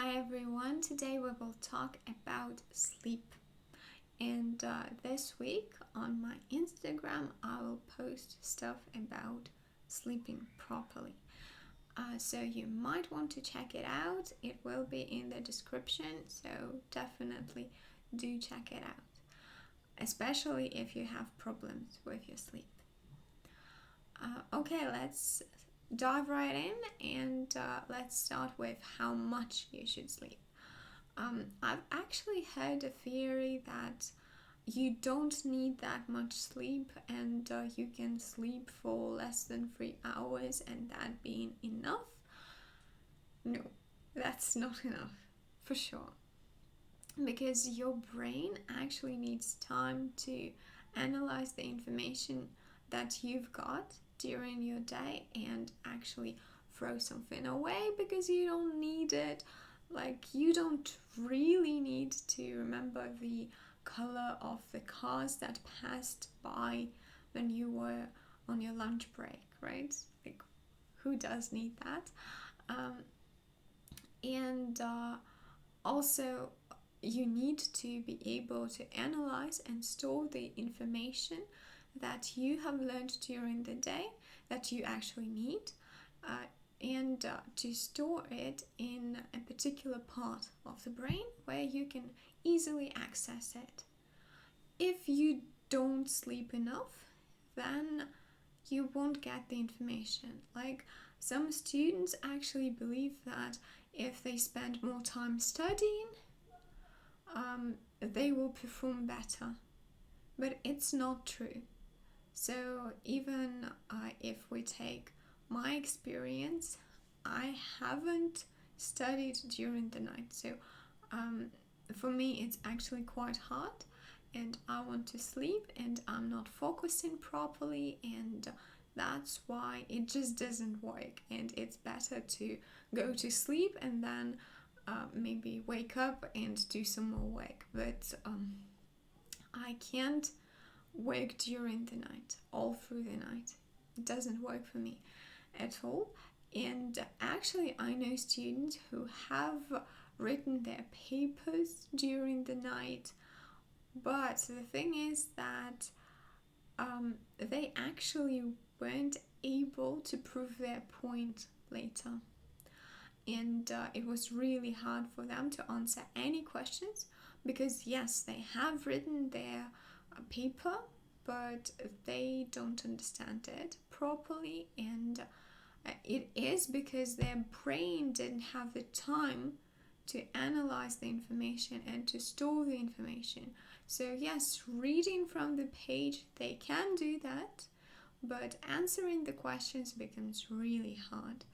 Hi everyone, today we will talk about sleep. And this week on my Instagram, I will post stuff about sleeping properly. So you might want to check it out. It will be in the description, so definitely do check it out, especially if you have problems with your sleep. Okay, let's dive right in and let's start with how much you should sleep. I've actually heard a theory that you don't need that much sleep and you can sleep for less than 3 hours and that being enough. No, that's not enough for sure, because your brain actually needs time to analyze the information that you've got during your day and actually throw something away because you don't need it. Like, you don't really need to remember the color of the cars that passed by when you were on your lunch break, right? Like, who does need that? And Also, you need to be able to analyze and store the information that you have learned during the day that you actually need, and to store it in a particular part of the brain where you can easily access it. If you don't sleep enough, then you won't get the information. Like, some students actually believe that if they spend more time studying, they will perform better. But it's not true. So, even if we take my experience, I haven't studied during the night. So, for me, it's actually quite hard, and I want to sleep, and I'm not focusing properly, and that's why it just doesn't work. And it's better to go to sleep and then maybe wake up and do some more work. But I can't work during the night, all through the night. It doesn't work for me at all. And actually, I know students who have written their papers during the night, but the thing is that they actually weren't able to prove their point later. And it was really hard for them to answer any questions because, yes, they have written their paper, but they don't understand it properly, and it is because their brain didn't have the time to analyze the information and to store the information. So yes, reading from the page, they can do that, but answering the questions becomes really hard.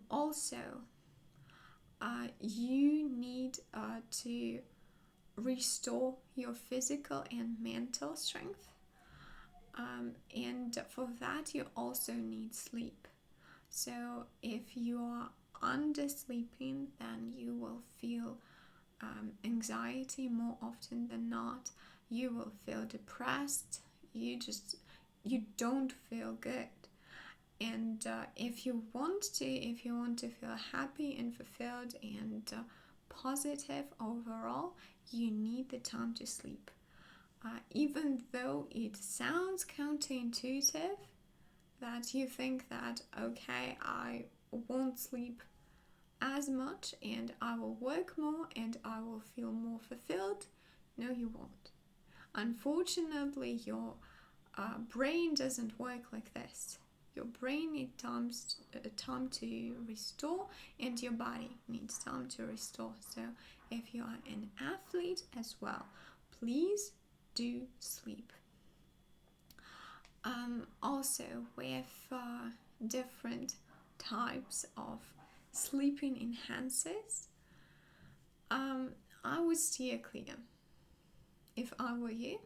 Also, you need to restore your physical and mental strength. And for that, you also need sleep. So, if you are undersleeping, then you will feel anxiety more often than not. You will feel depressed. You don't feel good. And if you want to feel happy and fulfilled and positive overall, you need the time to sleep. Even though it sounds counterintuitive, that you think that, okay, I won't sleep as much and I will work more and I will feel more fulfilled. No, you won't. Unfortunately, your brain doesn't work like this. Your brain needs time to restore, and your body needs time to restore. So if you are an athlete as well, please do sleep. Also, with different types of sleeping enhancers, I would steer clear if I were you.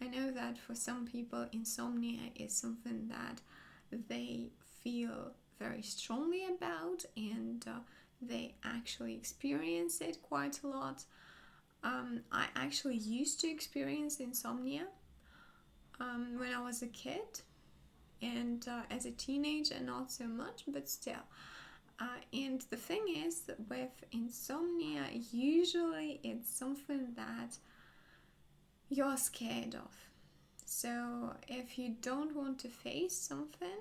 I know that for some people, insomnia is something that they feel very strongly about, and they actually experience it quite a lot. I actually used to experience insomnia when I was a kid, and as a teenager, not so much, but still. And the thing is that with insomnia, usually it's something that you're scared of. So if you don't want to face something,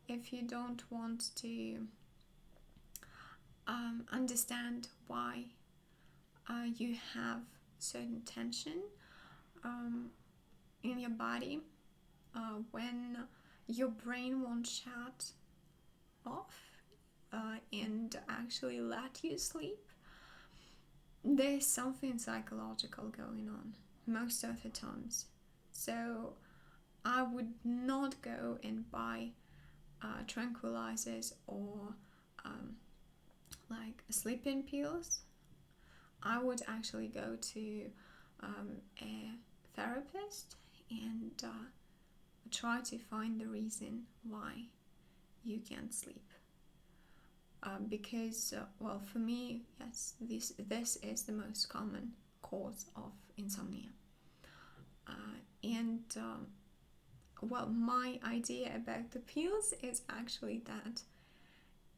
if you don't want to understand why you have certain tension in your body, when your brain won't shut off and actually let you sleep, there's something psychological going on most of the times. So I would not go and buy tranquilizers or like sleeping pills. I would actually go to a therapist and try to find the reason why you can't sleep. Because, well, for me, yes, this is the most common cause of insomnia. And well, my idea about the pills is actually that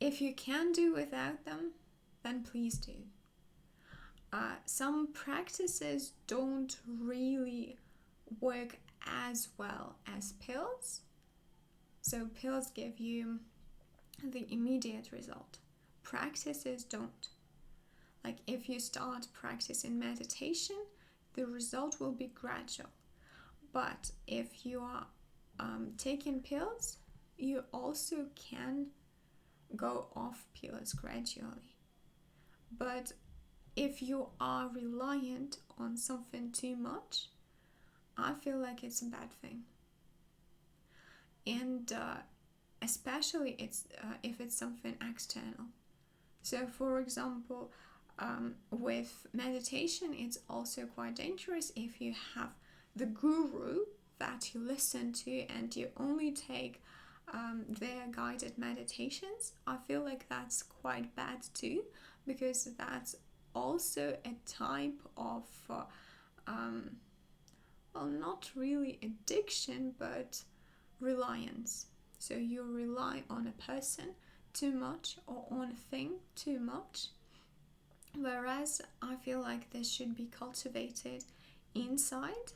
if you can do without them, then please do. Some practices don't really work as well as pills. So pills give you the immediate result. Practices don't. Like if you start practicing meditation, the result will be gradual. But if you are taking pills, you also can go off pills gradually. But if you are reliant on something too much, I feel like it's a bad thing. And especially if it's something external. So for example, with meditation, it's also quite dangerous if you have the guru that you listen to and you only take their guided meditations. I feel like that's quite bad too, because that's also a type of well, not really addiction, but reliance. So you rely on a person too much or on a thing too much, whereas I feel like this should be cultivated inside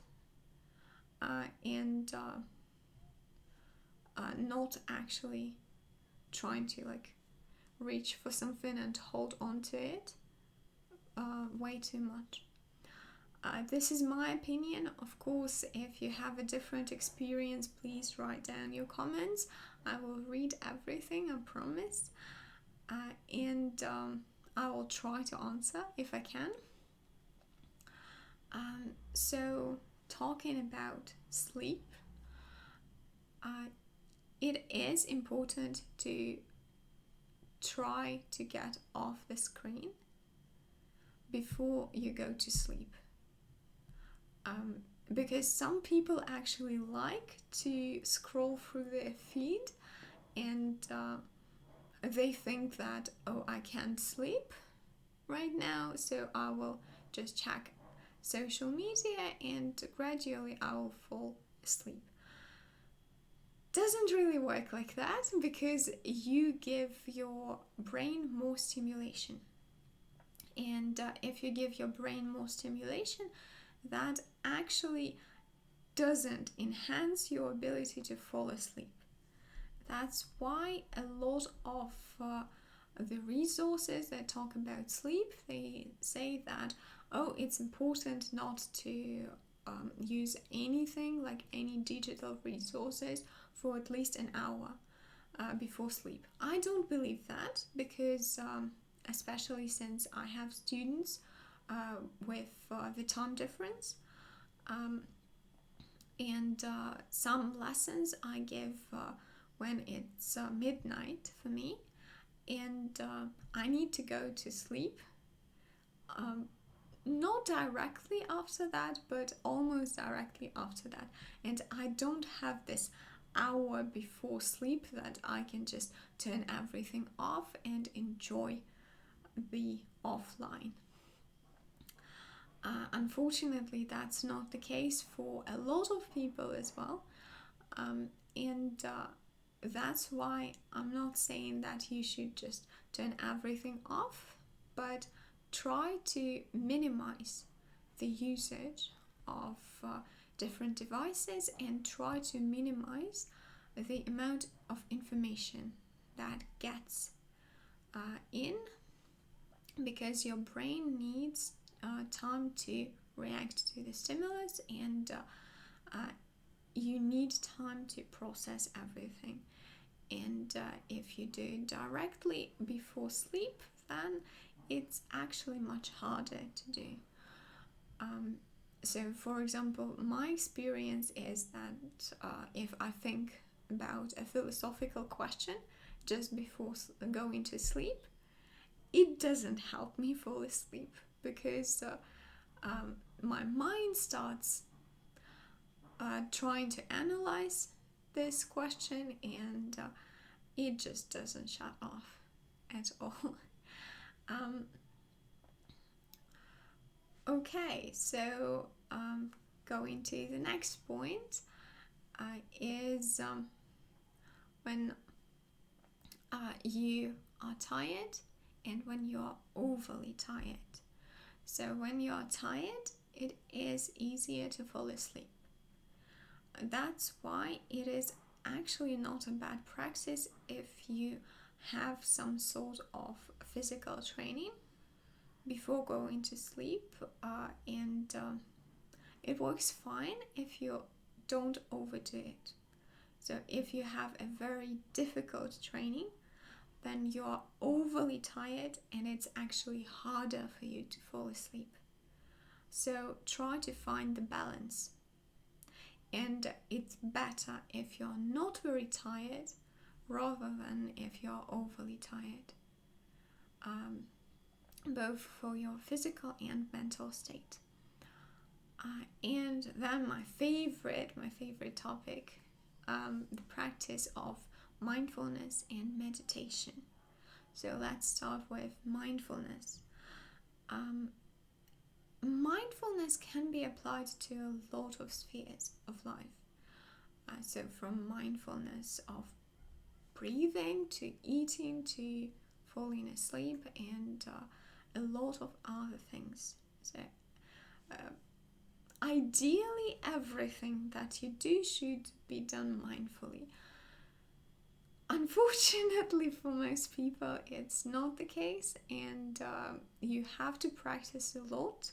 and not actually trying to like reach for something and hold on to it way too much. This is my opinion. Of course, if you have a different experience, please write down your comments. I will read everything, I promise. And I will try to answer if I can. So, talking about sleep, it is important to try to get off the screen before you go to sleep. Because some people actually like to scroll through their feed and they think that, oh, I can't sleep right now, so I will just check social media and gradually I will fall asleep. Doesn't really work like that, because you give your brain more stimulation. And if you give your brain more stimulation, that actually doesn't enhance your ability to fall asleep. That's why a lot of the resources that talk about sleep, they say that, oh, it's important not to use anything like any digital resources for at least an hour before sleep. I don't believe that, because especially since I have students with the time difference, and some lessons I give when it's midnight for me, and I need to go to sleep not directly after that, but almost directly after that, and I don't have this hour before sleep that I can just turn everything off and enjoy the offline. Unfortunately, that's not the case for a lot of people as well. And that's why I'm not saying that you should just turn everything off, but try to minimize the usage of different devices and try to minimize the amount of information that gets in, because your brain needs time to react to the stimulus, and you need time to process everything. And if you do it directly before sleep, then it's actually much harder to do. So, for example, my experience is that if I think about a philosophical question just before going to sleep, it doesn't help me fall asleep, because my mind starts trying to analyze this question, and it just doesn't shut off at all. Okay, so going to the next point is when you are tired and when you are overly tired. So when you are tired, it is easier to fall asleep. That's why it is actually not a bad practice if you have some sort of physical training before going to sleep, and it works fine if you don't overdo it. So if you have a very difficult training, then you're overly tired and it's actually harder for you to fall asleep. So try to find the balance. And it's better if you're not very tired rather than if you're overly tired, both for your physical and mental state. And then my favorite topic, the practice of mindfulness and meditation. So let's start with mindfulness. Mindfulness can be applied to a lot of spheres of life. So from mindfulness of breathing to eating to falling asleep, and a lot of other things. So ideally everything that you do should be done mindfully. Unfortunately for most people it's not the case, and you have to practice a lot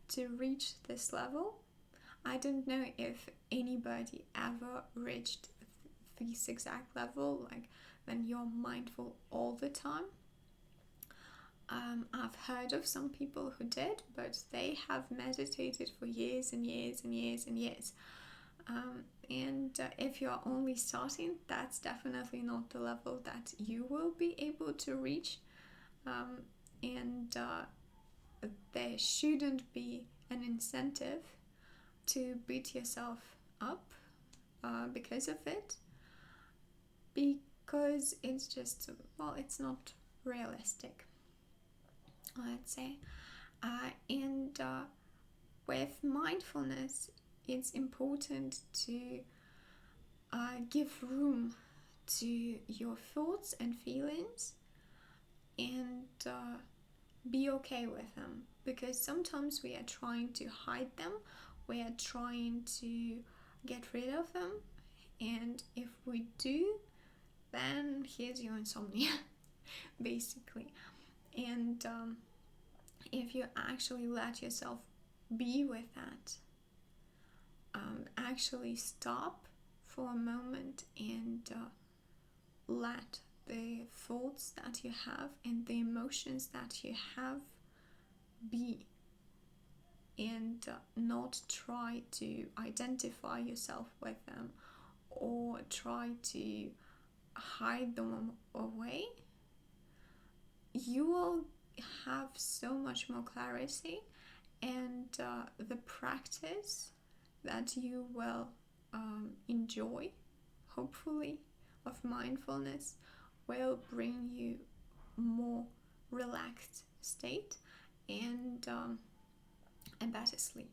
to reach this level. I don't know if anybody ever reached this exact level, like when you're mindful all the time. I've heard of some people who did, but they have meditated for years and years and years and years. And if you're only starting, that's definitely not the level that you will be able to reach. And there shouldn't be an incentive to beat yourself up because of it, because it's just, well, it's not realistic, let's say. And with mindfulness, it's important to give room to your thoughts and feelings, and be okay with them, because sometimes we are trying to hide them, we are trying to get rid of them, and if we do, then here's your insomnia basically. And if you actually let yourself be with that, actually stop for a moment and let the thoughts that you have and the emotions that you have be, and not try to identify yourself with them or try to hide them away, you will have so much more clarity, and the practice that you will enjoy, hopefully, of mindfulness will bring you more relaxed state and a better sleep.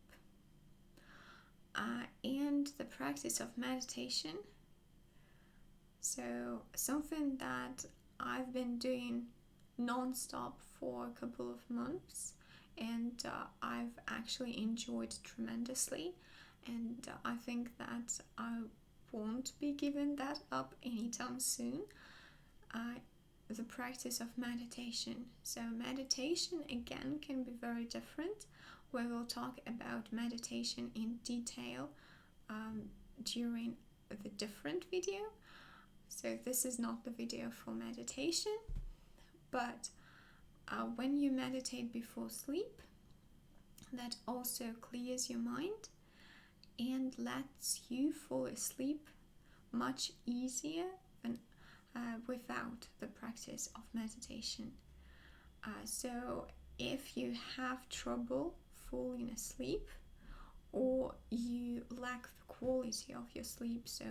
And the practice of meditation So something that I've been doing non-stop for a couple of months, and I've actually enjoyed tremendously, and I think that I won't be giving that up anytime soon. The practice of meditation. So meditation again can be very different. We will talk about meditation in detail during the different video. So this is not the video for meditation, but when you meditate before sleep, that also clears your mind and lets you fall asleep much easier than without the practice of meditation. So if you have trouble falling asleep, or you lack the quality of your sleep, so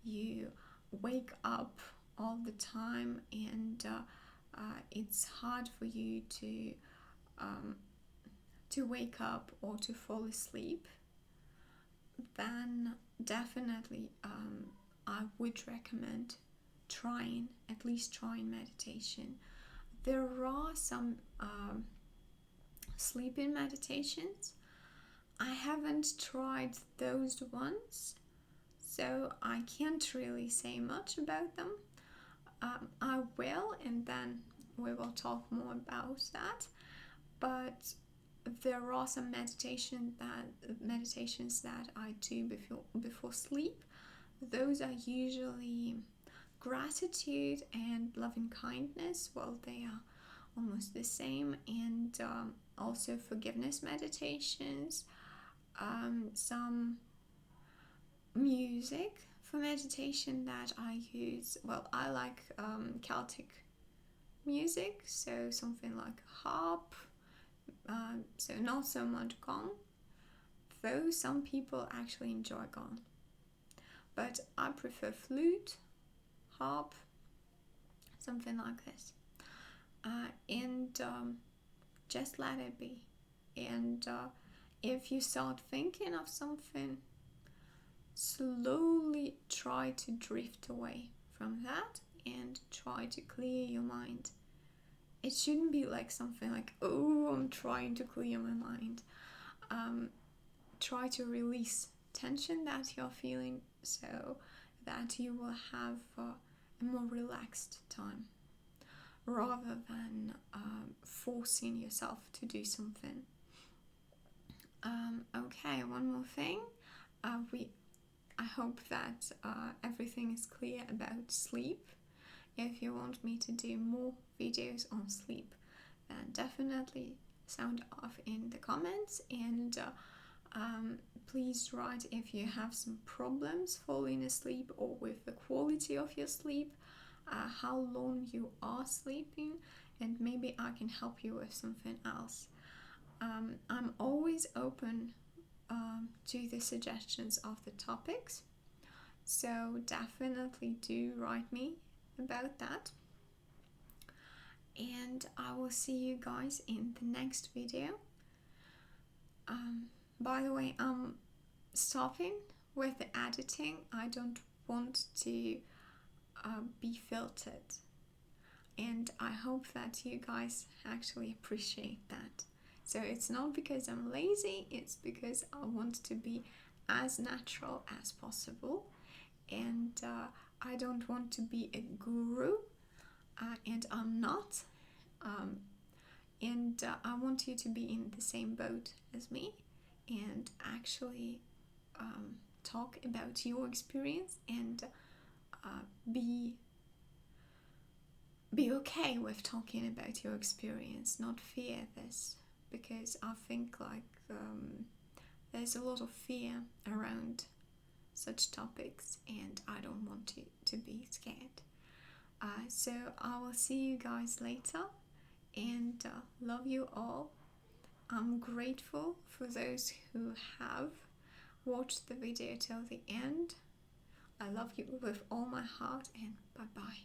you wake up all the time and it's hard for you to wake up or to fall asleep, then definitely I would recommend at least trying meditation. There are some sleeping meditations. I haven't tried those ones, so I can't really say much about them. I will, and then we will talk more about that. But there are some meditations that I do before sleep. Those are usually gratitude and loving kindness. Well, they are almost the same, and also forgiveness meditations. Some music for meditation that I use. Well, I like Celtic music, so something like harp. So not so much gong, though some people actually enjoy gong. But I prefer flute, harp, something like this. And just let it be. And if you start thinking of something, slowly try to drift away from that and try to clear your mind. It shouldn't be like something like, oh, I'm trying to clear my mind. Try to release tension that you're feeling so that you will have a more relaxed time rather than forcing yourself to do something. Okay, one more thing. I hope that everything is clear about sleep. If you want me to do more videos on sleep, then definitely sound off in the comments, and please write if you have some problems falling asleep or with the quality of your sleep, how long you are sleeping, and maybe I can help you with something else. I'm always open to the suggestions of the topics, so definitely do write me about that, and I will see you guys in the next video. By the way, I'm stopping with the editing. I don't want to be filtered, and I hope that you guys actually appreciate that. So it's not because I'm lazy, it's because I want to be as natural as possible, and I don't want to be a guru, and I'm not, and I want you to be in the same boat as me and actually talk about your experience and be okay with talking about your experience, not fear this, because I think there's a lot of fear around such topics, and I don't want you to be scared. So I will see you guys later, and love you all. I'm grateful for those who have watched the video till the end. I love you with all my heart, and bye bye.